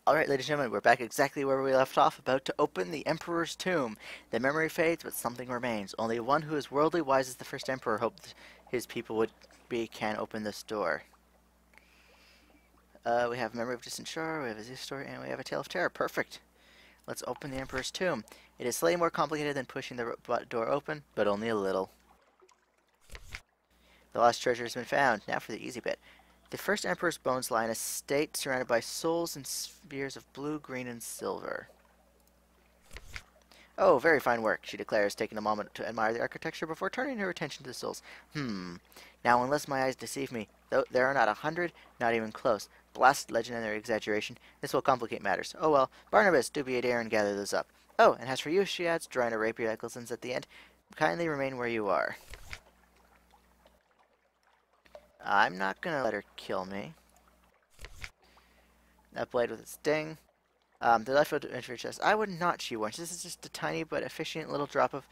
Alright, ladies and gentlemen, we're back exactly where we left off, about to open the Emperor's tomb. The memory fades, but something remains. Only one who is worldly wise as the first Emperor hoped his people would be can open this door. We have Memory of Distant Shore, we have a Zeus story, and we have a Tale of Terror. Perfect. Let's open the Emperor's tomb. It is slightly more complicated than pushing the door open, but only a little. The lost treasure has been found. Now for the easy bit. The first Emperor's bones lie in a state surrounded by souls and spheres of blue, green, and silver. Oh, very fine work, she declares, taking a moment to admire the architecture before turning her attention to the souls. Now, unless my eyes deceive me, though there are not 100, not even close. Blasted legend and their exaggeration. This will complicate matters. Oh well, Barnabas, do be a dare and gather those up. Oh, and as for you, she adds, drawing a rapier that glistens at the end, kindly remain where you are. I'm not gonna let her kill me. That blade with its sting. The left-foot adventure chest. I would not, she warns. This is just a tiny but efficient little drop of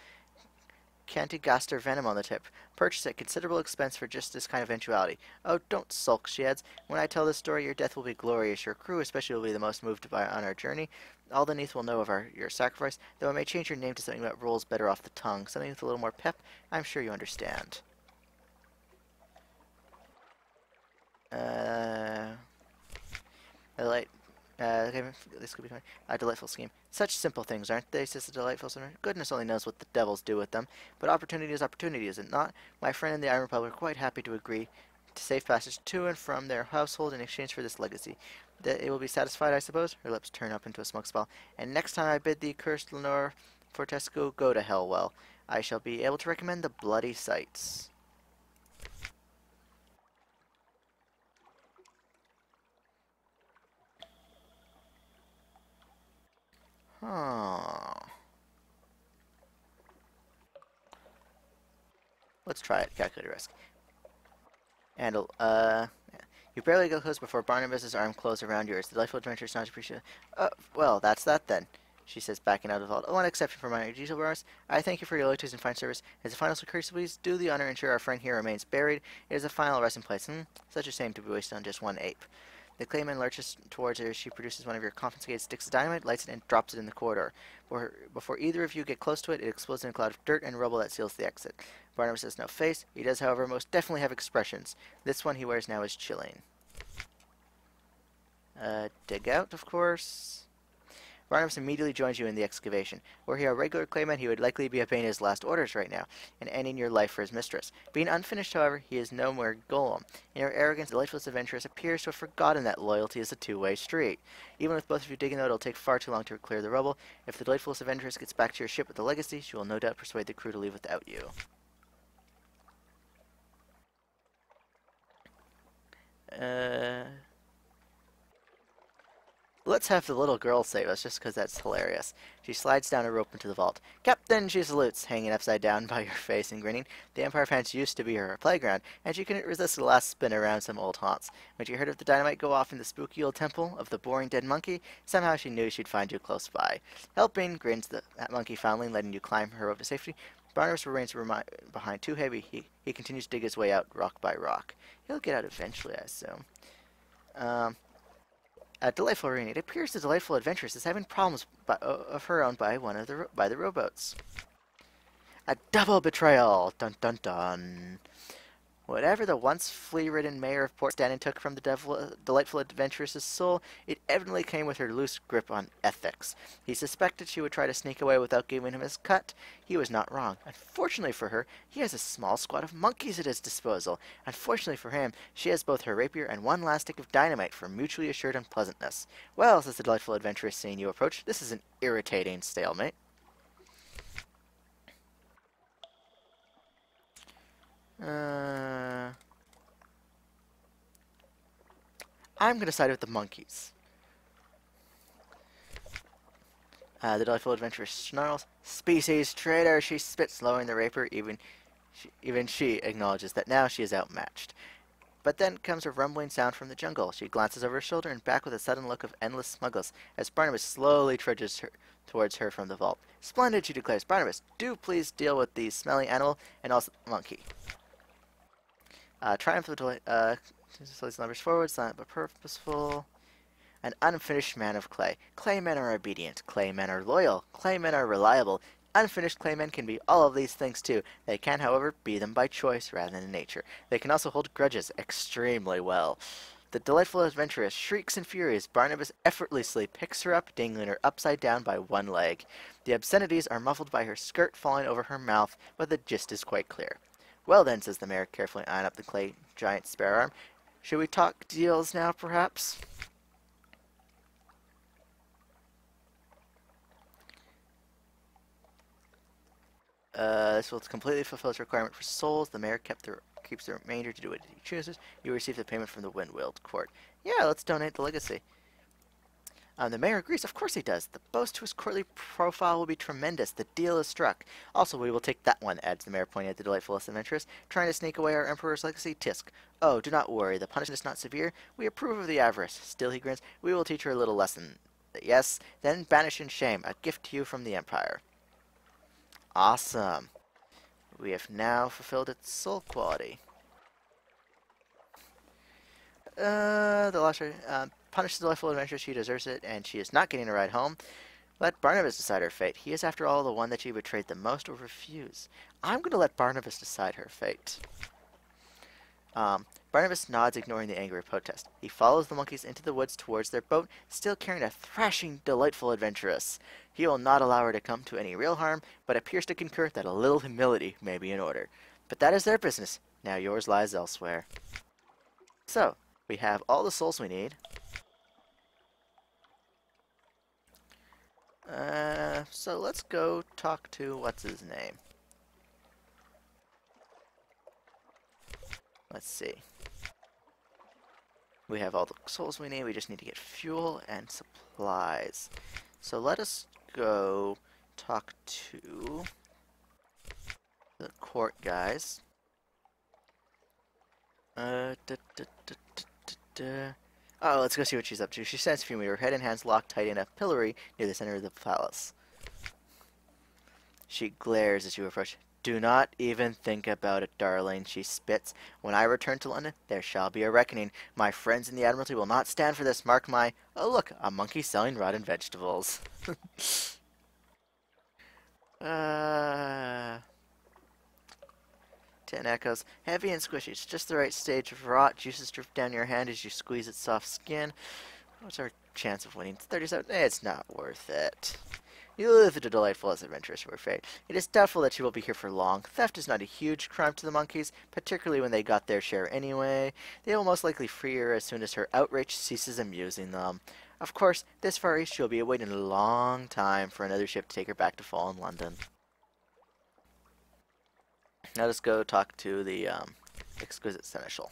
Cantigaster venom on the tip. Purchase at considerable expense for just this kind of eventuality. Oh, don't sulk, she adds. When I tell this story, your death will be glorious. Your crew especially will be the most moved by on our journey. All the Neath will know of your sacrifice, though I may change your name to something that rolls better off the tongue. Something with a little more pep. I'm sure you understand. This could be fine. A delightful scheme. Such simple things, aren't they? Says the delightful sinner. Goodness only knows what the devils do with them. But opportunity is opportunity, is it not? My friend and the Iron Republic are quite happy to agree to safe passage to and from their household in exchange for this legacy. That it will be satisfied, I suppose? Her lips turn up into a smoke spell. And next time I bid thee, cursed Lenore Fortescue, go to hell well. I shall be able to recommend the bloody sights. Let's try it. Calculate risk. And, you barely get close before Barnabas's arm closed around yours. The delightful adventure is not appreciated. Well, that's that then, she says, backing out of the vault. One exception for minor detail, Barnabas. I thank you for your loyalties and fine service. As a final security, please do the honor and ensure our friend here remains buried. It is a final resting place. Such a shame to be wasted on just one ape. The clayman lurches towards her as she produces one of your confiscated sticks of dynamite, lights it, and drops it in the corridor. Before either of you get close to it, it explodes in a cloud of dirt and rubble that seals the exit. Barnabas has no face. He does, however, most definitely have expressions. This one he wears now is chilling. Dig out, of course. Barnabas immediately joins you in the excavation. Were he a regular clayman, he would likely be obeying his last orders right now, and ending your life for his mistress. Being unfinished, however, he is no more golem. In her arrogance, the delightful adventuress appears to have forgotten that loyalty is a two-way street. Even with both of you digging out, it'll take far too long to clear the rubble. If the delightful adventuress gets back to your ship with the legacy, she will no doubt persuade the crew to leave without you. Let's have the little girl save us, just because that's hilarious. She slides down a rope into the vault. Captain, she salutes, hanging upside down by her face and grinning. The Empire Pants used to be her playground, and she couldn't resist the last spin around some old haunts. When she heard of the dynamite go off in the spooky old temple of the boring dead monkey, somehow she knew she'd find you close by. Helping, grins that monkey foundling, letting you climb her rope to safety. Barnabas remains behind, too heavy. He continues to dig his way out, rock by rock. He'll get out eventually, I assume. Delightful Arena. It appears the delightful adventuress is having problems of her own by the rowboats. A double betrayal! Dun dun dun. Whatever the once flea-ridden mayor of Port Stanton took from the delightful adventuress's soul, it evidently came with her loose grip on ethics. He suspected she would try to sneak away without giving him his cut. He was not wrong. Unfortunately for her, he has a small squad of monkeys at his disposal. Unfortunately for him, she has both her rapier and one last stick of dynamite for mutually assured unpleasantness. Well, says the delightful adventuress, seeing you approach, this is an irritating stalemate. I'm going to side with the monkeys. The delightful adventuress snarls. Species traitor, she spits, lowering the rapier. Even she acknowledges that now she is outmatched. But then comes a rumbling sound from the jungle. She glances over her shoulder and back with a sudden look of endless smugness as Barnabas slowly trudges towards her from the vault. Splendid, she declares. Barnabas, do please deal with the smelly animal and also the monkey. Triumph of delight. Numbers forward, silent but purposeful. An unfinished man of clay. Clay men are obedient. Clay men are loyal. Clay men are reliable. Unfinished clay men can be all of these things too. They can, however, be them by choice rather than nature. They can also hold grudges extremely well. The delightful adventuress shrieks in fury as Barnabas effortlessly picks her up, dangling her upside down by one leg. The obscenities are muffled by her skirt falling over her mouth, but the gist is quite clear. Well then, says the mayor, carefully eyeing up the clay giant's spare arm. Should we talk deals now, perhaps? This will completely fulfill its requirement for souls. The mayor keeps the remainder to do what he chooses. You receive the payment from the Windwheel Court. Yeah, let's donate the legacy. The mayor agrees. Of course he does. The boast to his courtly profile will be tremendous. The deal is struck. Also, we will take that one, adds the mayor, pointing at the delightful adventuress, trying to sneak away our emperor's legacy. Tisk. Oh, do not worry. The punishment is not severe. We approve of the avarice. Still, he grins, we will teach her a little lesson. Yes, then banish in shame. A gift to you from the empire. Awesome. We have now fulfilled its soul quality. The last punish the delightful adventure. She deserves it, and she is not getting a ride home. Let Barnabas decide her fate. He is, after all, the one that she betrayed the most or refuse. I'm going to let Barnabas decide her fate. Barnabas nods, ignoring the angry protest. He follows the monkeys into the woods towards their boat, still carrying a thrashing, delightful adventuress. He will not allow her to come to any real harm, but appears to concur that a little humility may be in order. But that is their business. Now yours lies elsewhere. So, we have all the souls we need. So let's go talk to what's his name. Let's see. We have all the souls we need. We just need to get fuel and supplies. So let us go talk to the court guys. Oh, let's go see what she's up to. She stands fuming, her head and hands locked tight in a pillory near the center of the palace. She glares as you approach. Do not even think about it, darling, she spits. When I return to London, there shall be a reckoning. My friends in the Admiralty will not stand for this. Mark my... Oh, look, a monkey selling rotten vegetables. 10 echoes. Heavy and squishy. It's just the right stage of rot. Juices drip down your hand as you squeeze its soft skin. What's our chance of winning? 37. It's not worth it. You live the delightful as adventurous for fate. It is doubtful that she will be here for long. Theft is not a huge crime to the monkeys, particularly when they got their share anyway. They will most likely free her as soon as her outrage ceases amusing them. Of course, this far east she will be waiting a long time for another ship to take her back to fallen London. Now let's go talk to the exquisite seneschal.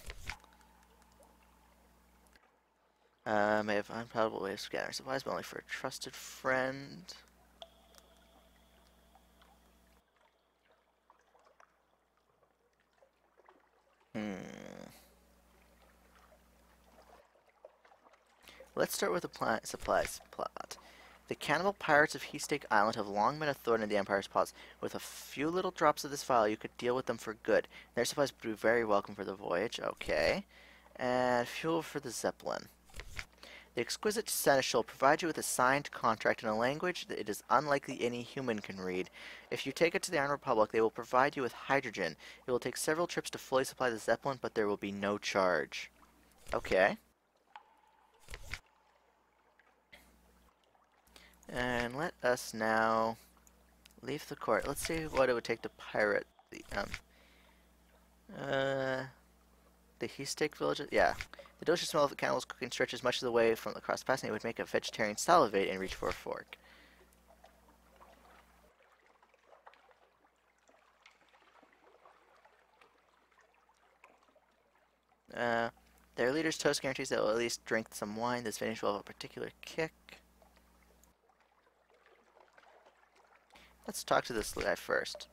May have unpalatable way of scattering supplies, but only for a trusted friend. Let's start with the supplies plot. The cannibal pirates of Heastake Island have long been a thorn in the Empire's paws. With a few little drops of this vial, you could deal with them for good. Their supplies would be very welcome for the voyage. Okay. And fuel for the Zeppelin. The exquisite seneschal provides you with a signed contract in a language that it is unlikely any human can read. If you take it to the Iron Republic, they will provide you with hydrogen. It will take several trips to fully supply the Zeppelin, but there will be no charge. Okay. And let us now leave the court. Let's see what it would take to pirate the Heastake village. Yeah. The delicious smell of the cannibals cooking stretches much of the way from across the pass, and it would make a vegetarian salivate and reach for a fork. Their leader's toast guarantees that they'll at least drink some wine. This finish will have a particular kick. Let's talk to this guy first.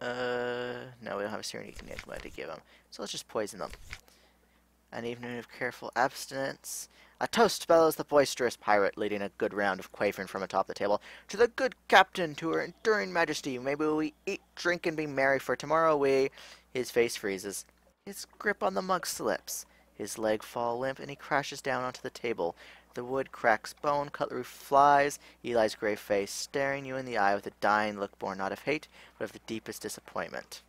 No, we don't have a serenity to give him. So let's just poison them. An evening of careful abstinence. A toast bellows the boisterous pirate, leading a good round of quavering from atop the table. To the good captain, to her enduring majesty, maybe we eat, drink, and be merry, for tomorrow we... His face freezes. His grip on the mug slips. His leg falls limp, and he crashes down onto the table. The wood cracks bone, cutlery flies, Eli's gray face staring you in the eye with a dying look born not of hate, but of the deepest disappointment.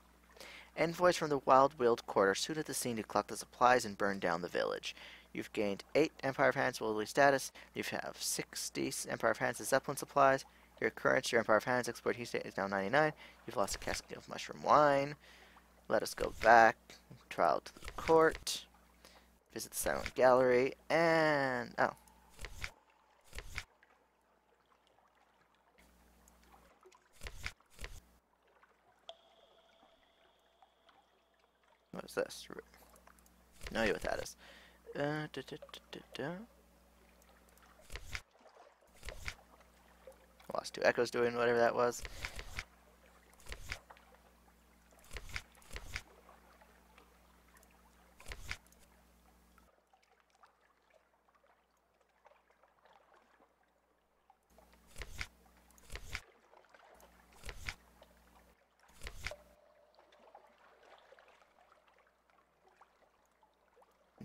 Envoys from the wild-willed court are soon at the scene to collect the supplies and burn down the village. You've gained 8 Empire of Hands Worldly status. You have 60 Empire of Hands Zeppelin supplies. Your currency, your Empire of Hands export heat state is now 99. You've lost a casket of mushroom wine. Let us go back. Trial to the court. Visit the silent gallery. And... oh. What is this? No idea what that is. Lost 2 echoes doing whatever that was.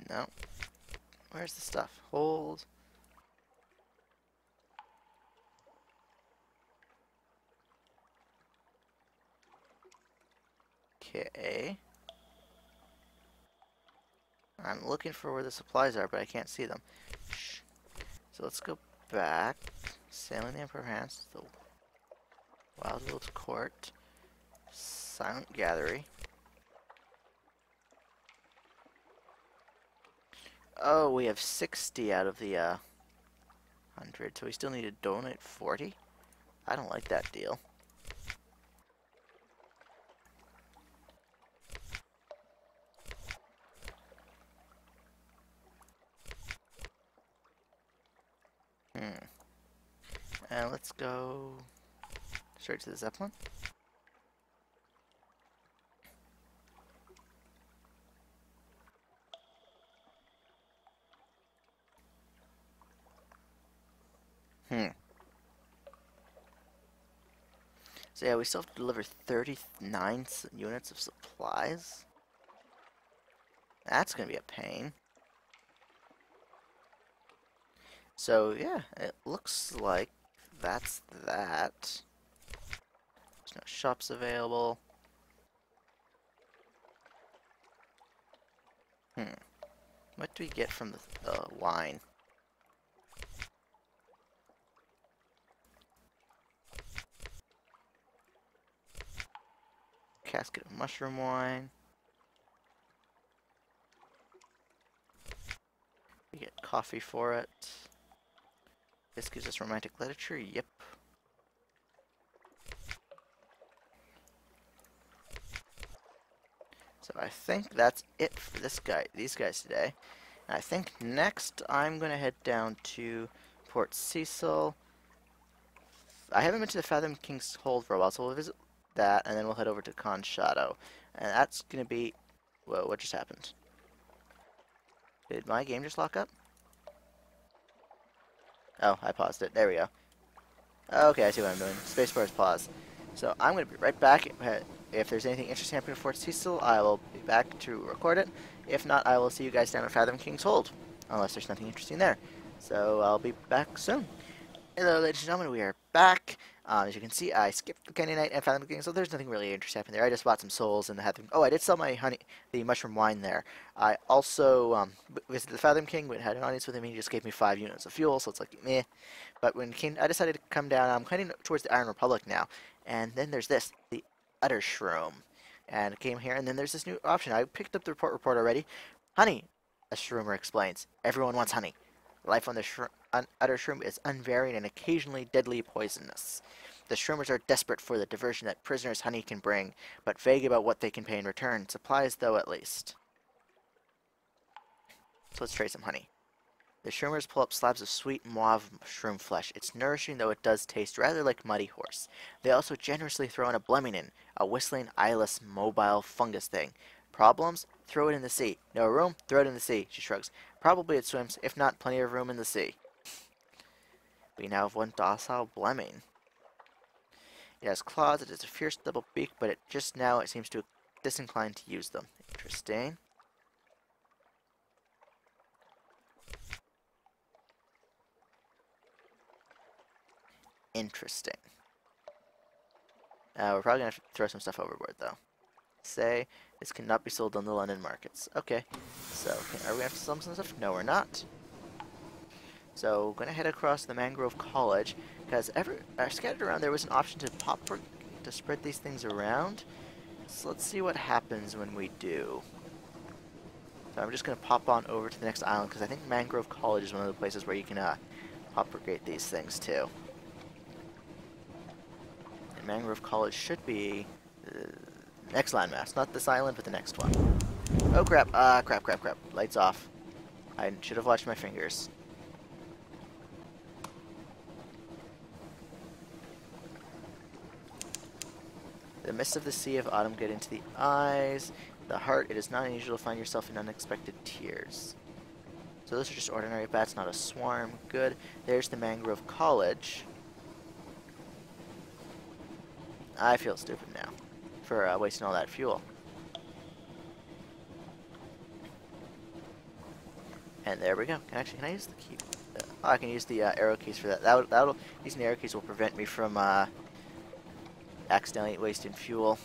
No. Where's the stuff? Hold. Okay. I'm looking for where the supplies are, but I can't see them. Shh. So let's go back. Sailing the Emperor Hands. The Wildwood's Court. Silent Gallery. Oh, we have 60 out of the 100, so we still need to donate 40? I don't like that deal. And let's go straight to the Zeppelin. So yeah, we still have to deliver 39 units of supplies. That's gonna be a pain. So yeah, it looks like that's that. There's no shops available. What do we get from the wine? Casket of mushroom wine. We get coffee for it. This gives us romantic literature. Yep. So I think that's it for these guys today. And I think next I'm gonna head down to Port Cecil. I haven't been to the Fathom King's Hold for a while, so we'll visit that, and then we'll head over to Con Shadow. And that's gonna be... whoa, what just happened? Did my game just lock up? Oh, I paused it. There we go. Okay, I see what I'm doing. Spacebar is pause. So I'm going to be right back. If there's anything interesting happening at Fort Cecil, I will be back to record it. If not, I will see you guys down at Fathom King's Hold. Unless there's nothing interesting there. So I'll be back soon. Hello, ladies and gentlemen, we are back. As you can see, I skipped the Candy Night and Fathom King, so there's nothing really interesting happening there. I just bought some souls and had them. Oh, I did sell my the mushroom wine there. I also visited the Fathom King, had an audience with him. He just gave me 5 units of fuel, so it's like meh. But when I decided to come down, I'm heading towards the Iron Republic now. And then there's this, the Utter Shroom, and I came here. And then there's this new option. I picked up the report already. Honey, a shroomer explains. Everyone wants honey. Life on the Utter Shroom is unvarying and occasionally deadly poisonous. The Shroomers are desperate for the diversion that prisoners' honey can bring, but vague about what they can pay in return. Supplies, though, at least. So let's trade some honey. The Shroomers pull up slabs of sweet mauve shroom flesh. It's nourishing, though it does taste rather like muddy horse. They also generously throw in a Blemmingen, a whistling, eyeless, mobile fungus thing. Problems? Throw it in the sea. No room? Throw it in the sea, she shrugs. Probably it swims, if not plenty of room in the sea. We now have one docile Blemming. It has claws, it has a fierce double beak, but just now it seems to disinclined to use them. Interesting. Interesting. We're probably gonna have to throw some stuff overboard, though. Say, this cannot be sold on the London markets. Okay, so are we gonna have to sell some stuff? No, we're not. So, gonna head across the Mangrove College, because scattered around there was an option to spread these things around. So let's see what happens when we do. So I'm just gonna pop on over to the next island, because I think Mangrove College is one of the places where you can propagate these things too. And Mangrove College should be next landmass, not this island, but the next one. Oh crap! Crap! Lights off. I should have watched my fingers. The mists of the sea of autumn get into the eyes. The heart, it is not unusual to find yourself in unexpected tears. So those are just ordinary bats, not a swarm. Good. There's the Mangrove College. I feel stupid now for wasting all that fuel. And there we go. Actually, can I use the key? Oh, I can use the arrow keys for that. Using the arrow keys will prevent me from accidentally wasting fuel.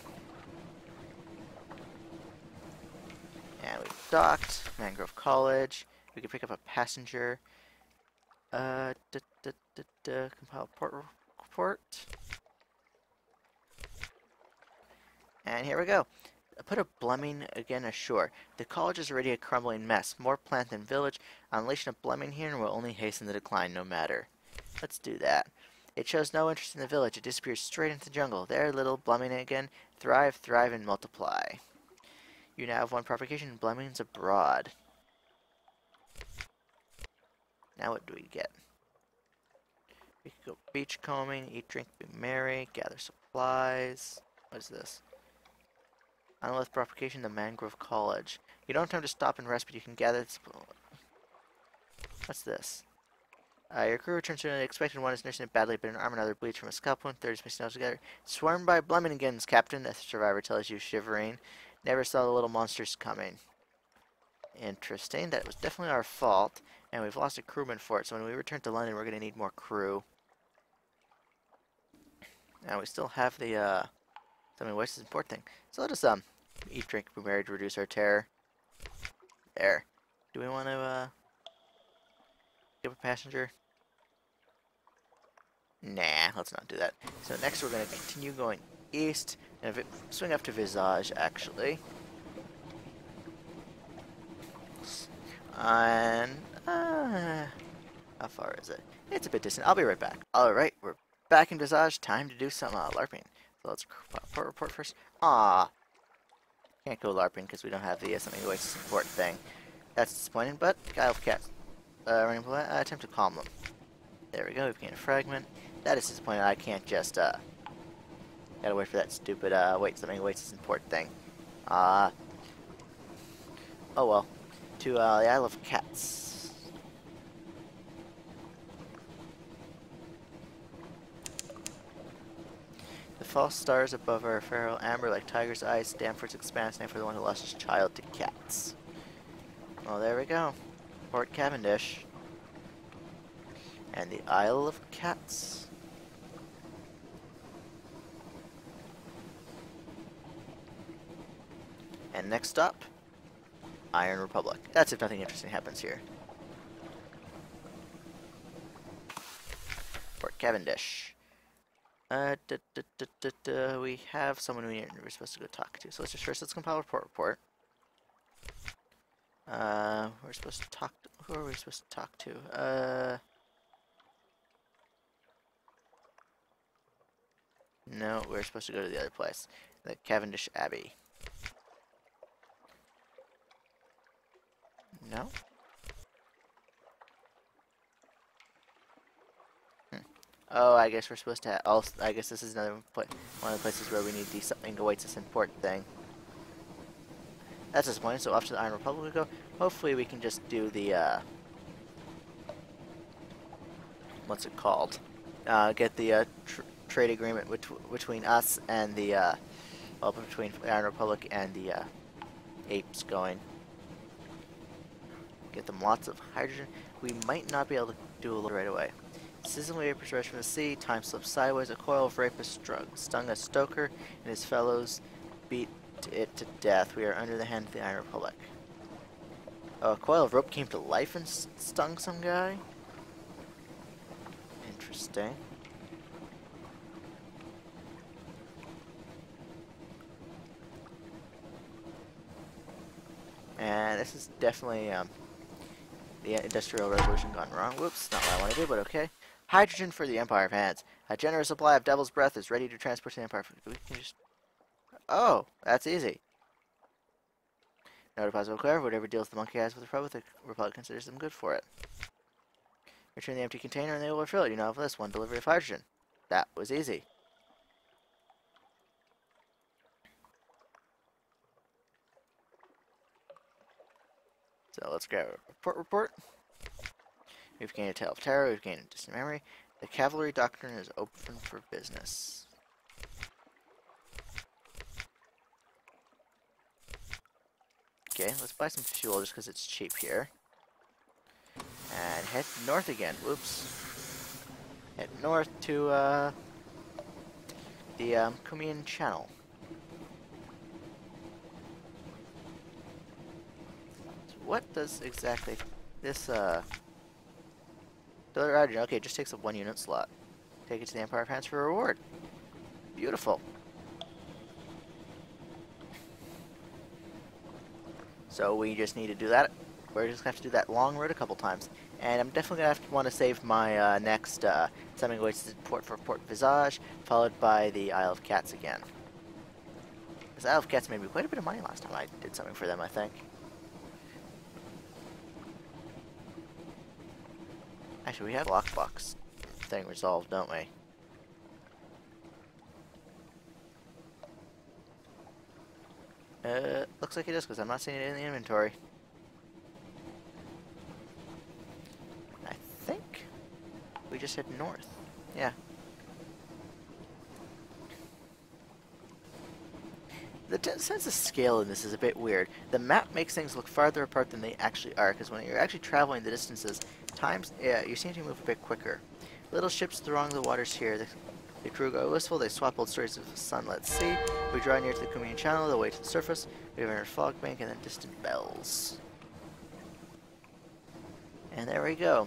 And we've docked. Mangrove College. We can pick up a passenger. Compile port report. And here we go. Put a Blemming again ashore. The college is already a crumbling mess. More plant than village. Unleashing a Blemming here will only hasten the decline, no matter. Let's do that. It shows no interest in the village. It disappears straight into the jungle. There, little Blemming again. Thrive, and multiply. You now have one propagation. Blemmings abroad. Now what do we get? We can go beachcombing, eat, drink, be merry, gather supplies. What is this? Unless propagation, the Mangrove College. You don't have time to stop and rest, but you can gather. What's this? Your crew returns sooner than expected. One is nursing a badly bitten arm, another bleeds from a scalp wound, third is missing nose together. Swarmed by Blemmingans, Captain, a survivor tells you, shivering. Never saw the little monsters coming. Interesting. That was definitely our fault. And we've lost a crewman for it, so when we return to London, we're going to need more crew. And we still have the, something waste is important thing. So let us, eat, drink, be merry to reduce our terror. There. Do we want to, give a passenger? Nah, let's not do that. So next we're going to continue going east, and swing up to Visage, actually. And, how far is it? It's a bit distant. I'll be right back. Alright, we're back in Visage. Time to do some LARPing. So let's port report first. Can't go LARPing because we don't have the something waste support thing. That's disappointing, but guy with cat. Attempt to calm them. There we go, we've gained a fragment. That is disappointing. I can't just, gotta wait for that stupid, something waste support thing. Oh well. To, the Isle of Cats. The false stars above our feral amber like tiger's eyes. Stanford's expanse, name for the one who lost his child to cats. Well, there we go. Port Cavendish. And the Isle of Cats. And next up, Iron Republic. That's if nothing interesting happens here. Port Cavendish. We have someone we're supposed to go talk to. So let's compile a report. We're supposed to talk to, who are we supposed to talk to? No, we're supposed to go to the other place. The Cavendish Abbey. No? Oh, I guess we're supposed to also, I guess this is another one of the places where we need the something awaits us important thing. That's disappointing, so off to the Iron Republic we go. Hopefully we can just do the, what's it called? Get the, trade agreement between us and the, well, between the Iron Republic and the, apes going. Get them lots of hydrogen. We might not be able to do a little right away. Sizzling vapors rush from the sea. Time slips sideways. A coil of rapists stung a stoker, and his fellows beat it to death. We are under the hand of the Iron Republic. Oh, a coil of rope came to life and stung some guy? Interesting. And this is definitely the Industrial Revolution gone wrong. Whoops, not what I want to do, but okay. Hydrogen for the Empire of Hands. A generous supply of Devil's Breath is ready to transport to the Empire. We can just... Oh, that's easy. No deposit whatsoever. Whatever deals the monkey has with the Republic considers them good for it. Return the empty container and they will refill it. You now have this one delivery of hydrogen. That was easy. So let's grab a report. We've gained a tale of terror. We've gained a distant memory. The cavalry doctrine is open for business. Okay, let's buy some fuel just because it's cheap here. And head north again. Whoops. Head north to the Cumian Channel. So what does exactly this deliver hydrogen? Okay, it just takes up 1 unit slot. Take it to the Empire of Hands for a reward. Beautiful. So we just need to do that. We're just going to have to do that long road a couple times. And I'm definitely going to want to save my next something which is port for Port Visage, followed by the Isle of Cats again. Because Isle of Cats made me quite a bit of money last time I did something for them, I think. Actually, we have a lockbox thing resolved, don't we? Looks like it is, because I'm not seeing it in the inventory. I think we just head north. Yeah. The sense of scale in this is a bit weird. The map makes things look farther apart than they actually are, because when you're actually traveling the distances, you seem to move a bit quicker. Little ships throng the waters here. The crew go wistful, they swap old stories of the Sunless Sea. We draw near to the Cumian Channel, the way to the surface. We have entered fog bank and then distant bells. And there we go.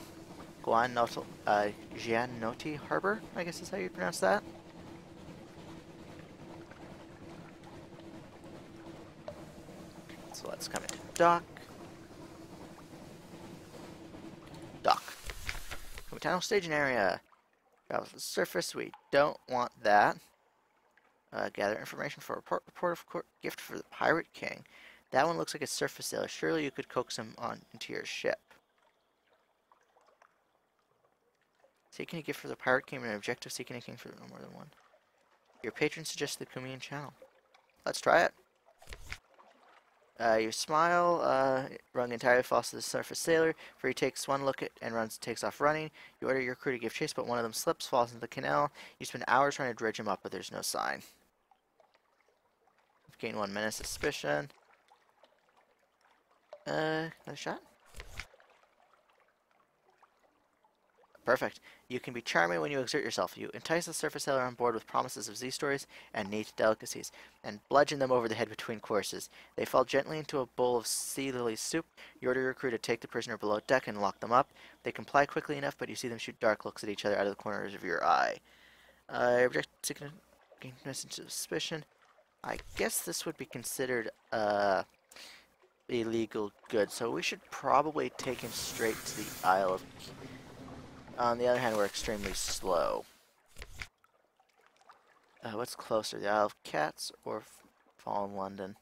Giannotti Harbor, I guess is how you pronounce that. So let's come into dock. Dock. Cumian Channel staging area. Travel to the surface, we don't want that. Gather information for a report of gift for the Pirate King. That one looks like a surface sailor. Surely you could coax him on into your ship. Seeking a gift for the Pirate King and an objective seeking a king for no more than one. Your patron suggests the Cumian Channel. Let's try it. You smile, rung entirely false to the surface sailor, for he takes one look at and takes off running. You order your crew to give chase, but one of them slips, falls into the canal. You spend hours trying to dredge him up, but there's no sign. You've gained 1 minute suspicion. Another shot? Perfect. You can be charming when you exert yourself. You entice the surface sailor on board with promises of Z-stories and neat delicacies, and bludgeon them over the head between courses. They fall gently into a bowl of sea lily soup. You order your crew to take the prisoner below deck and lock them up. They comply quickly enough, but you see them shoot dark looks at each other out of the corners of your eye. Object seeking message of suspicion. I guess this would be considered illegal goods, so we should probably take him straight to the Isle of... On the other hand, we're extremely slow. What's closer, the Isle of Cats or Fallen London?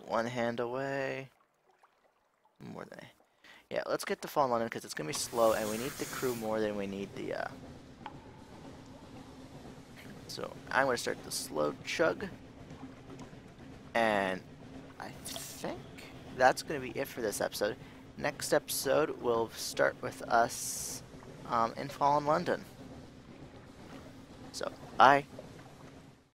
One hand away. More than... Yeah, let's get to Fallen London because it's going to be slow and we need the crew more than we need the... So, I'm going to start the slow chug. And... I think that's going to be it for this episode. Next episode will start with us in Fallen London. So, bye.